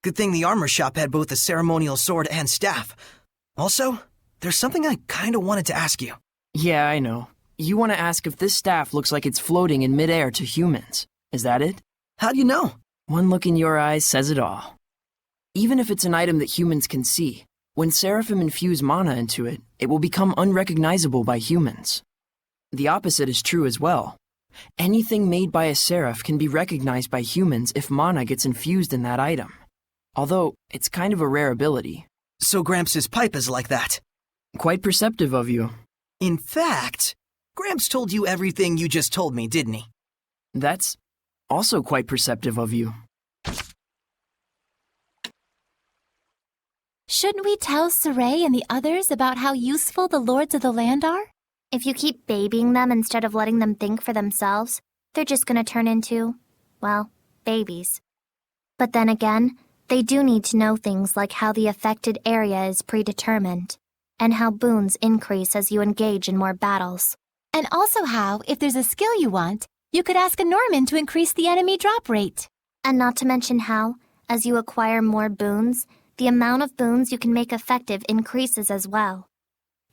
Good thing the armor shop had both a ceremonial sword and staff. Also, there's something I kinda wanted to ask you. Yeah, I know. You want to ask if this staff looks like it's floating in midair to humans. Is that it? How do you know? One look in your eyes says it all. Even if it's an item that humans can see, when Seraphim infuse mana into it, it will become unrecognizable by humans. The opposite is true as well. Anything made by a Seraph can be recognized by humans if mana gets infused in that item. Although, it's kind of a rare ability. So Gramps' pipe is like that. Quite perceptive of you. In fact, Gramps told you everything you just told me, didn't he? That's also quite perceptive of you. Shouldn't we tell Saray and the others about how useful the Lords of the Land are? If you keep babying them instead of letting them think for themselves, they're just gonna turn into, well, babies. But then again, they do need to know things like how the affected area is predetermined, and how boons increase as you engage in more battles. And also how, if there's a skill you want, you could ask a Norman to increase the enemy drop rate. And not to mention how, as you acquire more boons, the amount of boons you can make effective increases as well.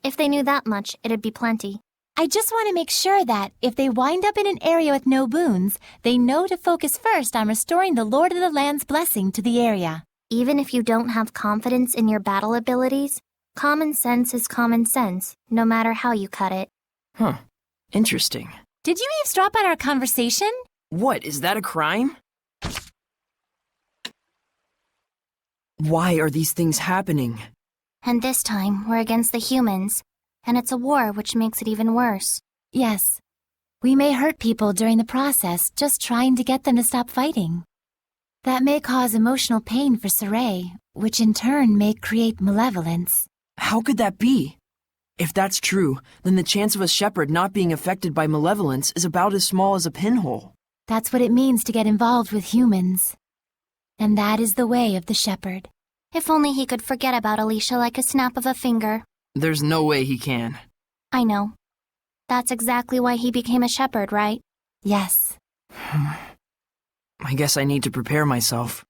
If they knew that much, it'd be plenty. I just want to make sure that, if they wind up in an area with no boons, they know to focus first on restoring the Lord of the Land's blessing to the area. Even if you don't have confidence in your battle abilities, common sense is common sense, no matter how you cut it. Huh. Interesting. Did you eavesdrop on our conversation? What, is that a crime? Why are these things happening? And this time, we're against the humans, and it's a war which makes it even worse. Yes. We may hurt people during the process, just trying to get them to stop fighting. That may cause emotional pain for Saray, which in turn may create malevolence. How could that be? If that's true, then the chance of a shepherd not being affected by malevolence is about as small as a pinhole. That's what it means to get involved with humans. And that is the way of the shepherd. If only he could forget about Alicia like a snap of a finger. There's no way he can. I know. That's exactly why he became a shepherd, right? Yes. I guess I need to prepare myself.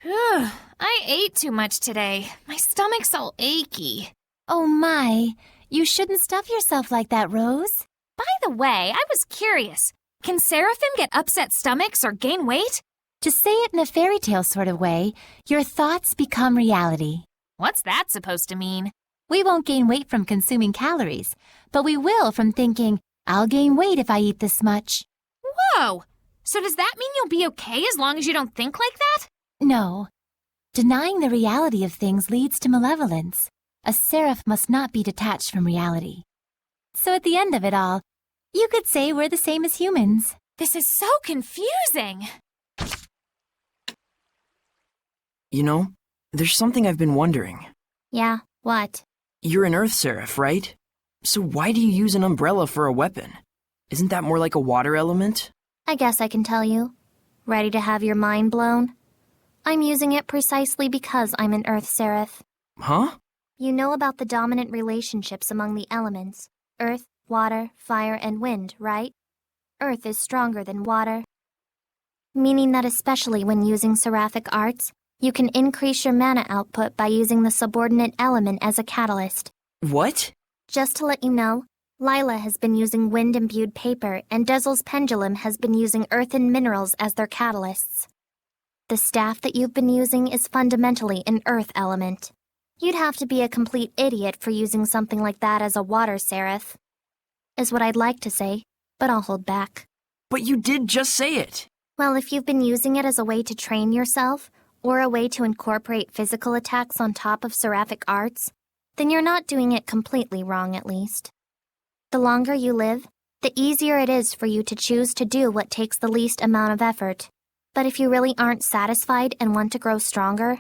I ate too much today. My stomach's all achy. Oh my, you shouldn't stuff yourself like that, Rose. By the way, I was curious. Can Seraphim get upset stomachs or gain weight? To say it in a fairy tale sort of way, your thoughts become reality. What's that supposed to mean? We won't gain weight from consuming calories, but we will from thinking, I'll gain weight if I eat this much. Whoa! So does that mean you'll be okay as long as you don't think like that? No. Denying the reality of things leads to malevolence. A seraph must not be detached from reality. So at the end of it all, you could say we're the same as humans. This is so confusing. You know, there's something I've been wondering. Yeah, what? You're an earth seraph, right? So why do you use an umbrella for a weapon? Isn't that more like a water element? I guess I can tell you. Ready to have your mind blown? I'm using it precisely because I'm an earth seraph. Huh? You know about the dominant relationships among the elements. Earth, water, fire, and wind, right? Earth is stronger than water. Meaning that especially when using seraphic arts, you can increase your mana output by using the subordinate element as a catalyst. What? Just to let you know, Lila has been using wind-imbued paper, and Dezel's pendulum has been using earth and minerals as their catalysts. The staff that you've been using is fundamentally an earth element. You'd have to be a complete idiot for using something like that as a water seraph. Is what I'd like to say, but I'll hold back. But you did just say it. Well, if you've been using it as a way to train yourself, or a way to incorporate physical attacks on top of seraphic arts, then you're not doing it completely wrong at least. The longer you live, the easier it is for you to choose to do what takes the least amount of effort. But if you really aren't satisfied and want to grow stronger,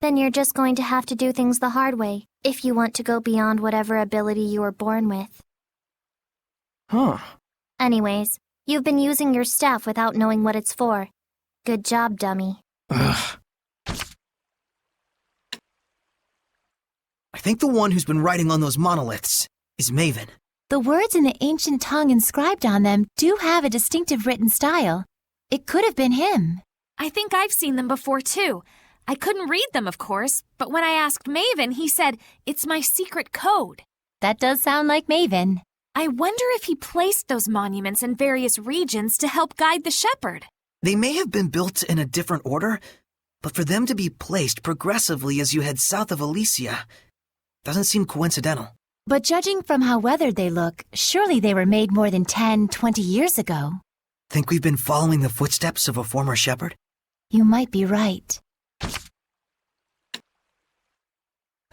then you're just going to have to do things the hard way if you want to go beyond whatever ability you were born with. Huh. Anyways, you've been using your staff without knowing what it's for. Good job, dummy. Ugh. I think the one who's been writing on those monoliths is Maven. The words in the ancient tongue inscribed on them do have a distinctive written style. It could have been him. I think I've seen them before, too. I couldn't read them, of course, but when I asked Maven, he said, "It's my secret code." That does sound like Maven. I wonder if he placed those monuments in various regions to help guide the shepherd. They may have been built in a different order, but for them to be placed progressively as you head south of Elysia doesn't seem coincidental. But judging from how weathered they look, surely they were made more than 10, 20 years ago. Think we've been following the footsteps of a former shepherd? You might be right.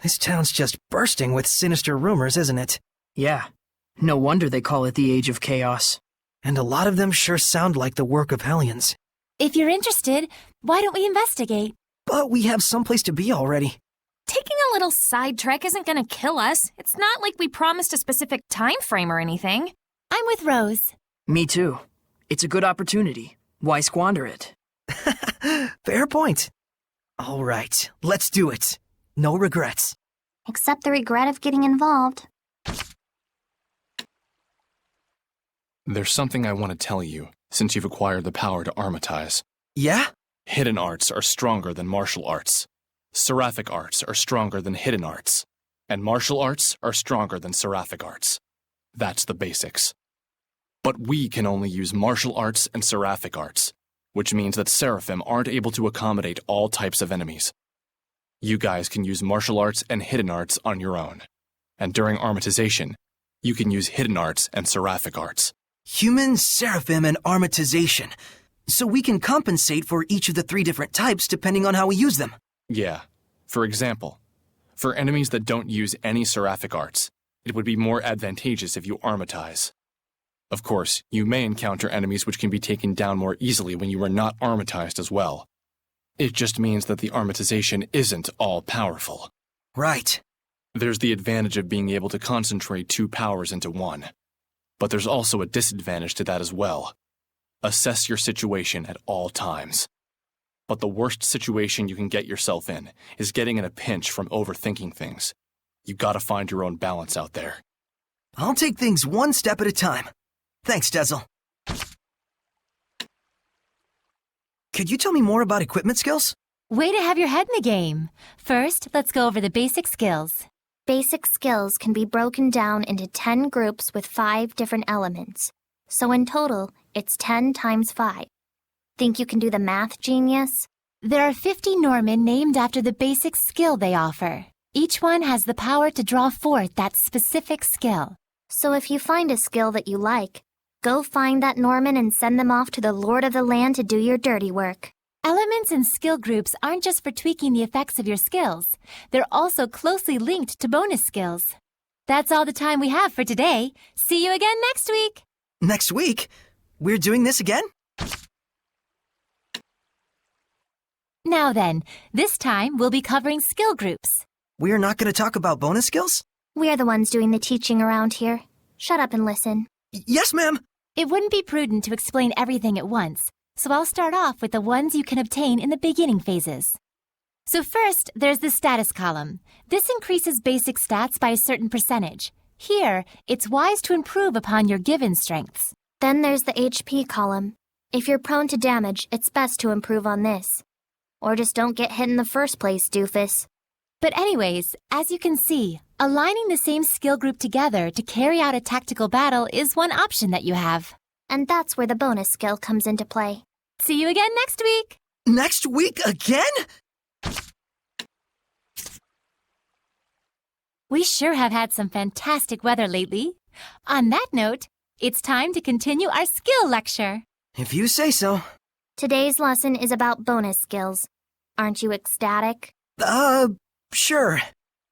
This town's just bursting with sinister rumors, isn't it? Yeah, no wonder they call it the Age of Chaos. And a lot of them sure sound like the work of Hellions. If you're interested, why don't we investigate? But we have someplace to be already. Taking a little side trek isn't going to kill us. It's not like we promised a specific time frame or anything. I'm with Rose. Me too. It's a good opportunity. Why squander it? Fair point. All right, let's do it. No regrets. Except the regret of getting involved. There's something I want to tell you, since you've acquired the power to armatize. Yeah? Hidden arts are stronger than martial arts. Seraphic arts are stronger than hidden arts. And martial arts are stronger than seraphic arts. That's the basics. But we can only use martial arts and seraphic arts, which means that Seraphim aren't able to accommodate all types of enemies. You guys can use martial arts and hidden arts on your own. And during armatization, you can use hidden arts and seraphic arts. Human, Seraphim, and Armatization. So we can compensate for each of the 3 different types depending on how we use them. Yeah. For example, for enemies that don't use any seraphic arts, it would be more advantageous if you armatize. Of course, you may encounter enemies which can be taken down more easily when you are not armatized as well. It just means that the armatization isn't all-powerful. Right. There's the advantage of being able to concentrate 2 powers into one. But there's also a disadvantage to that as well. Assess your situation at all times. But the worst situation you can get yourself in is getting in a pinch from overthinking things. You gotta find your own balance out there. I'll take things one step at a time. Thanks, Dezel. Could you tell me more about equipment skills? Way to have your head in the game. First, let's go over the basic skills. Basic skills can be broken down into 10 groups with 5 different elements. So in total, it's 10 times 5. Think you can do the math, genius? There are 50 Norman named after the basic skill they offer. Each one has the power to draw forth that specific skill. So if you find a skill that you like, go find that Norman and send them off to the Lord of the Land to do your dirty work. Elements and skill groups aren't just for tweaking the effects of your skills. They're also closely linked to bonus skills. That's all the time we have for today. See you again next week. Next week? We're doing this again? Now then, this time we'll be covering skill groups. We're not going to talk about bonus skills? We're the ones doing the teaching around here. Shut up and listen. Yes, ma'am. It wouldn't be prudent to explain everything at once, so I'll start off with the ones you can obtain in the beginning phases. So first, there's the status column. This increases basic stats by a certain percentage. Here, it's wise to improve upon your given strengths. Then there's the HP column. If you're prone to damage, it's best to improve on this. Or just don't get hit in the first place, doofus. But anyways, as you can see, aligning the same skill group together to carry out a tactical battle is one option that you have. And that's where the bonus skill comes into play. See you again next week! Next week again? We sure have had some fantastic weather lately. On that note, it's time to continue our skill lecture. If you say so. Today's lesson is about bonus skills. Aren't you ecstatic? Sure.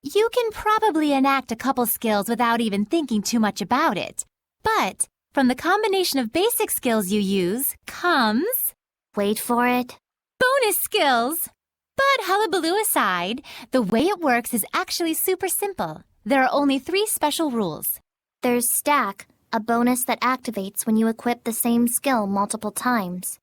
You can probably enact a couple skills without even thinking too much about it. But from the combination of basic skills you use comes... Wait for it. bonus skills! But hullabaloo aside, the way it works is actually super simple. There are only 3 special rules. There's stack, a bonus that activates when you equip the same skill multiple times.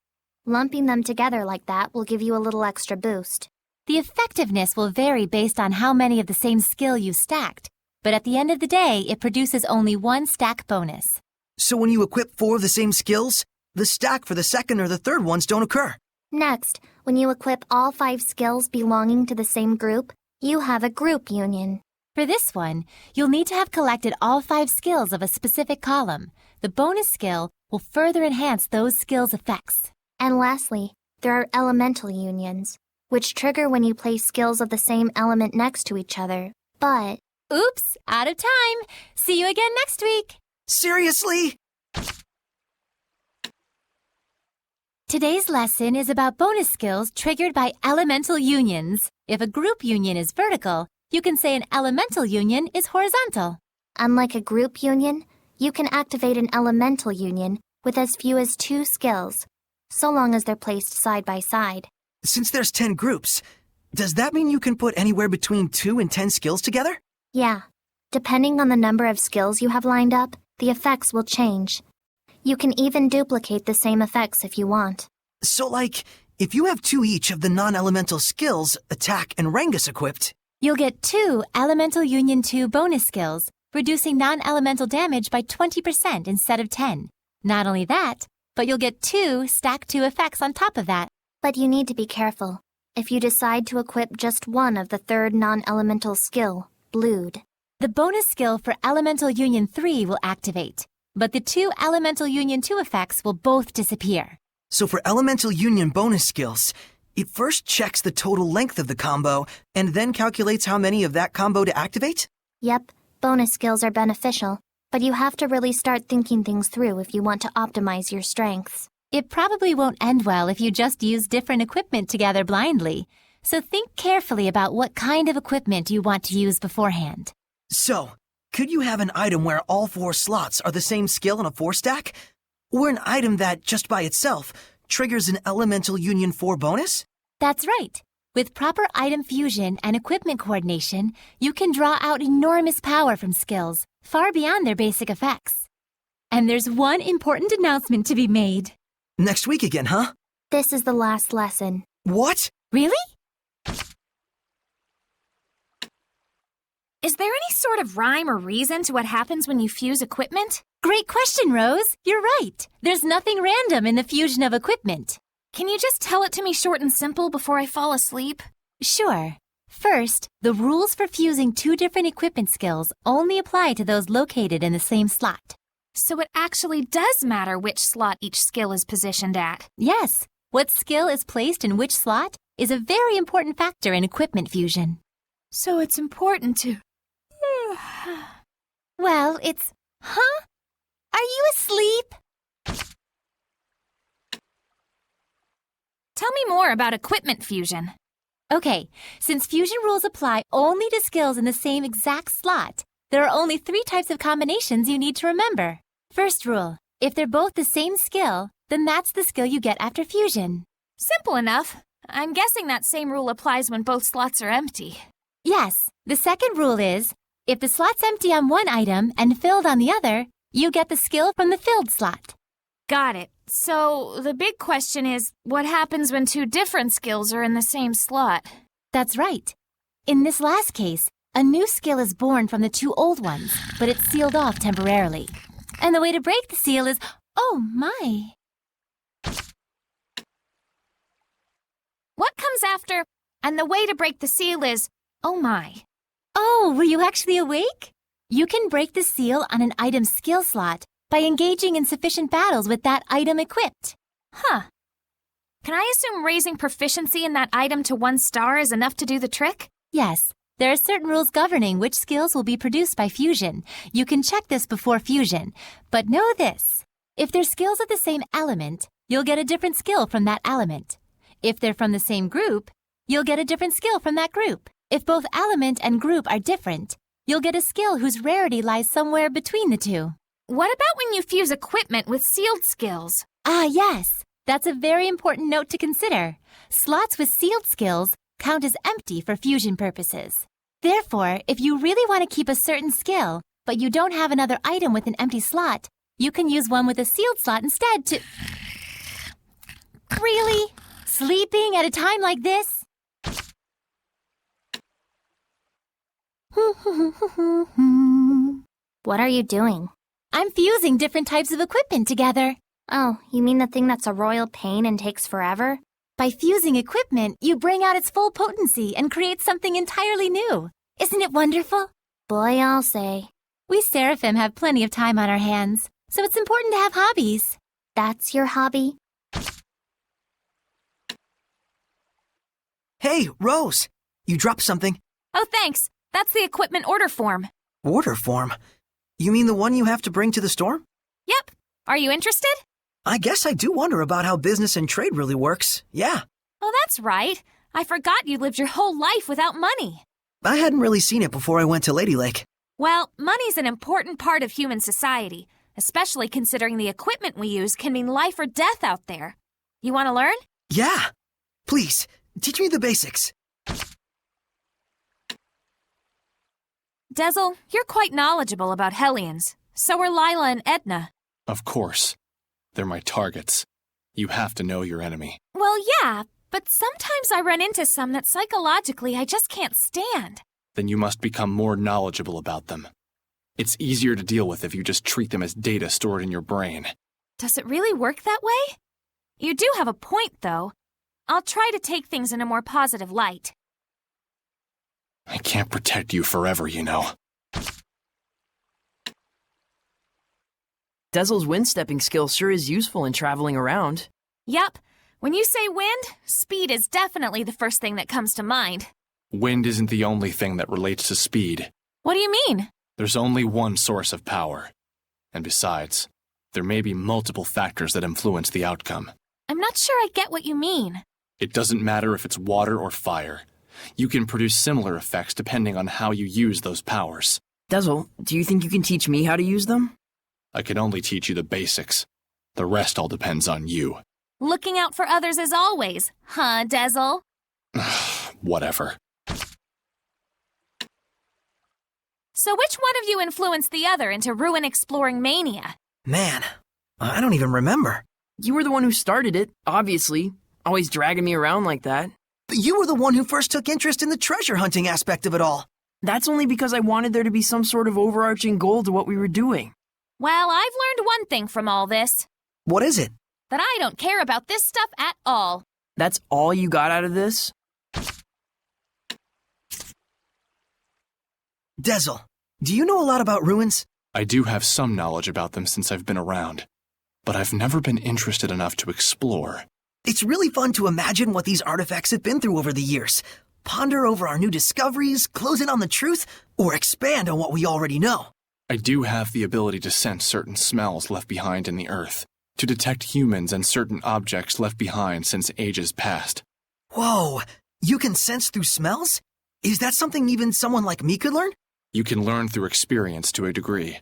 Lumping them together like that will give you a little extra boost. The effectiveness will vary based on how many of the same skill you've stacked, but at the end of the day, it produces only 1 stack bonus. So when you equip 4 of the same skills, the stack for the second or the third ones don't occur. Next, when you equip all 5 skills belonging to the same group, you have a group union. For this one, you'll need to have collected all 5 skills of a specific column. The bonus skill will further enhance those skills' effects. And lastly, there are elemental unions, which trigger when you place skills of the same element next to each other. But... Oops, out of time. See you again next week. Seriously? Today's lesson is about bonus skills triggered by elemental unions. If a group union is vertical, you can say an elemental union is horizontal. unlike a group union, you can activate an elemental union with as few as 2 skills, so long as they're placed side by side. Since there's 10 groups, does that mean you can put anywhere between 2 and 10 skills together? Yeah. Depending on the number of skills you have lined up, the effects will change. You can even duplicate the same effects if you want. So, like, if you have 2 each of the non-elemental skills, Attack and Rangus, equipped, You'll get 2 Elemental Union 2 bonus skills, reducing non-elemental damage by 20% instead of 10. Not only that, but you'll get 2 Stack 2 effects on top of that. But you need to be careful. If you decide to equip just one of the 3rd non-elemental skill, Blued, The bonus skill for Elemental Union 3 will activate, but the 2 Elemental Union 2 effects will both disappear. so for Elemental Union bonus skills, it first checks the total length of the combo and then calculates how many of that combo to activate? Yep, bonus skills are beneficial, but you have to really start thinking things through if you want to optimize your strengths. It probably won't end well if you just use different equipment together blindly, so think carefully about what kind of equipment you want to use beforehand. So, could you have an item where all 4 slots are the same skill in a 4-stack? Or an item that, just by itself, triggers an Elemental Union 4 bonus? That's right. With proper item fusion and equipment coordination, you can draw out enormous power from skills, far beyond their basic effects. And there's one important announcement to be made. Next week again, huh? This is the last lesson. What? Really? Is there any sort of rhyme or reason to what happens when you fuse equipment? Great question, Rose. You're right. There's nothing random in the fusion of equipment. Can you just tell it to me short and simple before I fall asleep? Sure. First, the rules for fusing 2 different equipment skills only apply to those located in the same slot. So it actually does matter which slot each skill is positioned at. Yes, what skill is placed in which slot is a very important factor in equipment fusion. So it's important to... Well, it's... Huh? Are you asleep? Tell me more about equipment fusion. Okay, since fusion rules apply only to skills in the same exact slot, there are only 3 types of combinations you need to remember. First rule, if they're both the same skill, then that's the skill you get after fusion. Simple enough. I'm guessing that same rule applies when both slots are empty. Yes, the second rule is, if the slot's empty on one item and filled on the other, you get the skill from the filled slot. Got it. So the big question is, what happens when 2 different skills are in the same slot? That's right. In this last case, a new skill is born from the 2 old ones, but it's sealed off temporarily. And the way to break the seal is, oh my. What comes after, and the way to break the seal is, oh my? Oh, were you actually awake? You can break the seal on an item's skill slot by engaging in sufficient battles with that item equipped. Huh. Can I assume raising proficiency in that item to 1 star is enough to do the trick? Yes, there are certain rules governing which skills will be produced by fusion. You can check this before fusion, but know this. If they're skills of the same element, you'll get a different skill from that element. If they're from the same group, you'll get a different skill from that group. If both element and group are different, you'll get a skill whose rarity lies somewhere between the 2. What about when you fuse equipment with sealed skills? Ah, yes. That's a very important note to consider. Slots with sealed skills count as empty for fusion purposes. Therefore, if you really want to keep a certain skill, but you don't have another item with an empty slot, you can use one with a sealed slot instead to... Really? Sleeping at a time like this? What are you doing? I'm fusing different types of equipment together. Oh, you mean the thing that's a royal pain and takes forever? By fusing equipment, you bring out its full potency and create something entirely new. Isn't it wonderful? Boy, I'll say. We Seraphim have plenty of time on our hands, so it's important to have hobbies. That's your hobby? Hey, Rose! You dropped something. Oh, thanks. That's the equipment order form. Order form? You mean the one you have to bring to the store? Yep. Are you interested? I guess I do wonder about how business and trade really works. Yeah. Oh, that's right. I forgot you lived your whole life without money. I hadn't really seen it before I went to Lady Lake. Well, money's an important part of human society, especially considering the equipment we use can mean life or death out there. You want to learn? Yeah. Please, teach me the basics. Dezel, you're quite knowledgeable about Hellions. So are Lila and Edna. Of course. They're my targets. You have to know your enemy. Well, yeah, but sometimes I run into some that psychologically I just can't stand. Then you must become more knowledgeable about them. It's easier to deal with if you just treat them as data stored in your brain. Does it really work that way? You do have a point, though. I'll try to take things in a more positive light. I can't protect you forever, you know. Dezel's wind-stepping skill sure is useful in traveling around. Yup. When you say wind, speed is definitely the first thing that comes to mind. Wind isn't the only thing that relates to speed. What do you mean? There's only one source of power. And besides, there may be multiple factors that influence the outcome. I'm not sure I get what you mean. It doesn't matter if it's water or fire. You can produce similar effects depending on how you use those powers. Dezel, do you think you can teach me how to use them? I can only teach you the basics. The rest all depends on you. Looking out for others as always, huh, Dezel? Whatever. So which one of you influenced the other into ruin exploring mania? Man, I don't even remember. You were the one who started it, obviously. Always dragging me around like that. But you were the one who first took interest in the treasure hunting aspect of it all. That's only because I wanted there to be some sort of overarching goal to what we were doing. Well, I've learned one thing from all this. What is it? That I don't care about this stuff at all. That's all you got out of this? Dezel, do you know a lot about ruins? I do have some knowledge about them since I've been around, but I've never been interested enough to explore. It's really fun to imagine what these artifacts have been through over the years. Ponder over our new discoveries, close in on the truth, or expand on what we already know. I do have the ability to sense certain smells left behind in the earth, to detect humans and certain objects left behind since ages past. Whoa, you can sense through smells? Is that something even someone like me could learn? You can learn through experience to a degree,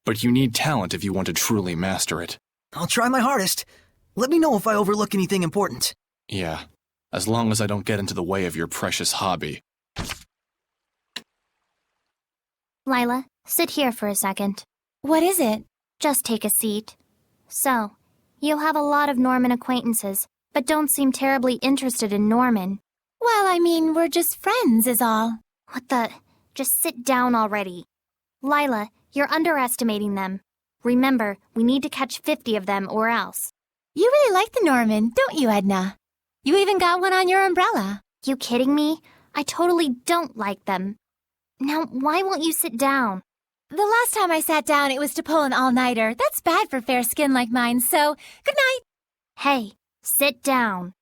but you need talent if you want to truly master it. I'll try my hardest. Let me know if I overlook anything important. Yeah, as long as I don't get into the way of your precious hobby. Lila, sit here for a second. What is it? Just take a seat. So, you'll have a lot of Norman acquaintances, but don't seem terribly interested in Norman. Well, I mean, we're just friends is all. What the? Just sit down already. Lila, you're underestimating them. Remember, we need to catch 50 of them or else. You really like the Norman, don't you, Edna? You even got one on your umbrella. You kidding me? I totally don't like them. Now, why won't you sit down? The last time I sat down, it was to pull an all-nighter. That's bad for fair skin like mine, so good night. Hey, sit down.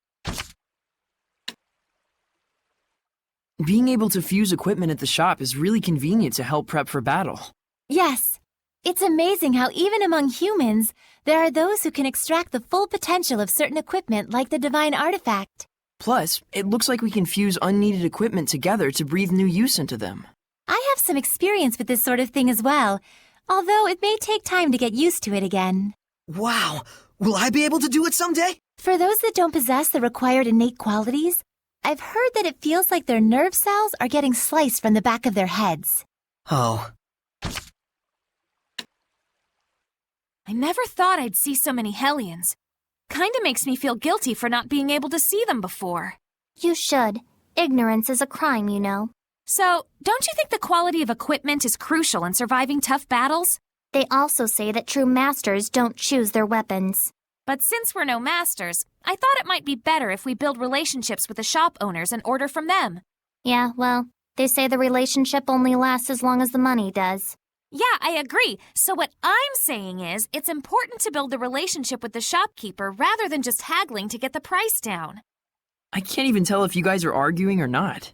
Being able to fuse equipment at the shop is really convenient to help prep for battle. Yes. It's amazing how even among humans, there are those who can extract the full potential of certain equipment like the divine artifact. Plus, it looks like we can fuse unneeded equipment together to breathe new use into them. I have some experience with this sort of thing as well, although it may take time to get used to it again. Wow, will I be able to do it someday? For those that don't possess the required innate qualities, I've heard that it feels like their nerve cells are getting sliced from the back of their heads. Oh. I never thought I'd see so many Hellions. Kinda makes me feel guilty for not being able to see them before. You should. Ignorance is a crime, you know. So, don't you think the quality of equipment is crucial in surviving tough battles? They also say that true masters don't choose their weapons. But since we're no masters, I thought it might be better if we build relationships with the shop owners and order from them. Yeah, well, they say the relationship only lasts as long as the money does. Yeah, I agree. So what I'm saying is, it's important to build the relationship with the shopkeeper rather than just haggling to get the price down. I can't even tell if you guys are arguing or not.